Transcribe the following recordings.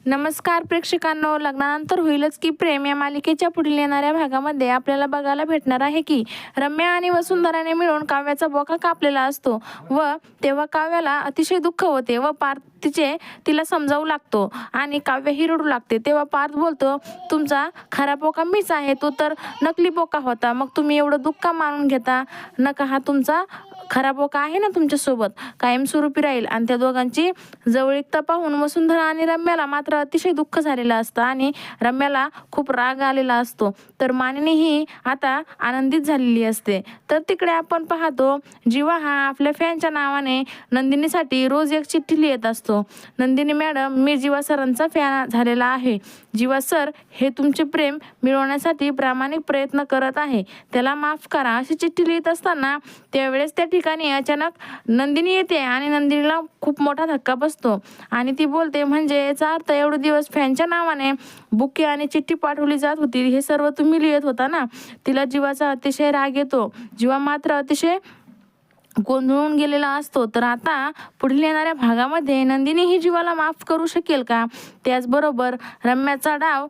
नमस्कार प्रेक्षकांनो, लग्नानंतर होईलच की प्रेम या मालिकेच्या पुढील येणाऱ्या भागामध्ये आपल्याला बघायला भेटणार आहे की रम्या आणि वसुंधराने मिळून काव्याचा बोका कापलेला असतो व तेव्हा काव्याला अतिशय दुःख होते व पार्थ तिला समजावू लागतो आणि काव्य ही रडू लागते। तेव्हा पार्थ बोलतो, तुमचा खरा बोका मीच आहे, तो तर नकली बोका होता, मग तुम्ही एवढं दुःख मानून घेता नका, हा तुमचा खरा बोका आहे ना तुमच्यासोबत कायमस्वरूपी राहील। आणि त्या दोघांची जवळीकता पाहून वसुंधरा आणि रम्याला मात्र अतिशय दुःख झालेलं असतं आणि रम्याला खूप राग आलेला असतो, तर मानिनी ही आता आनंदित झालेली असते। तर तिकडे आपण पाहतो जीवा हा आपल्या फॅनच्या नावाने नंदिनीसाठी रोज एक चिठ्ठी लिहित असतो। नंदिनी मॅडम, मी जीवा सरांचा फॅन झालेला आहे, जीवा सर हे तुमचे प्रेम मिळवण्यासाठी प्रामाणिक प्रयत्न करत आहे, त्याला माफ करा, अशी चिठ्ठी लिहित असताना त्यावेळेस त्या ठिकाणी अचानक नंदिनी येते आणि नंदिनीला खूप मोठा धक्का बसतो आणि ती बोलते, म्हणजे याचा अर्थ एवढे दिवस फॅनच्या नावाने बुके आणि चिठ्ठी पाठवली जात होती, हे सर्व तुम्ही लिहित होता ना। तिला जीवाचा अतिशय राग येतो, जीवा मात्र अतिशय गोंधळून गेलेला असतो। तर आता पुढील येणाऱ्या भागामध्ये नंदिनी ही जीवाला माफ करू शकेल का, त्याचबरोबर रम्याचा डाव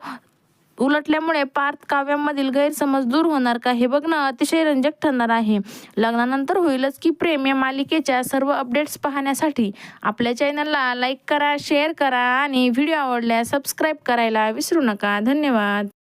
उलटल्यामुळे पार्थ काव्यामधील गैरसमज दूर होणार का, हे बघणं अतिशय रंजक ठरणार आहे। लग्नानंतर होईलच की प्रेम या मालिकेच्या सर्व अपडेट्स पाहण्यासाठी आपल्या चॅनलला लाईक करा, शेअर करा आणि व्हिडिओ आवडल्यास सबस्क्राईब करायला विसरू नका। धन्यवाद।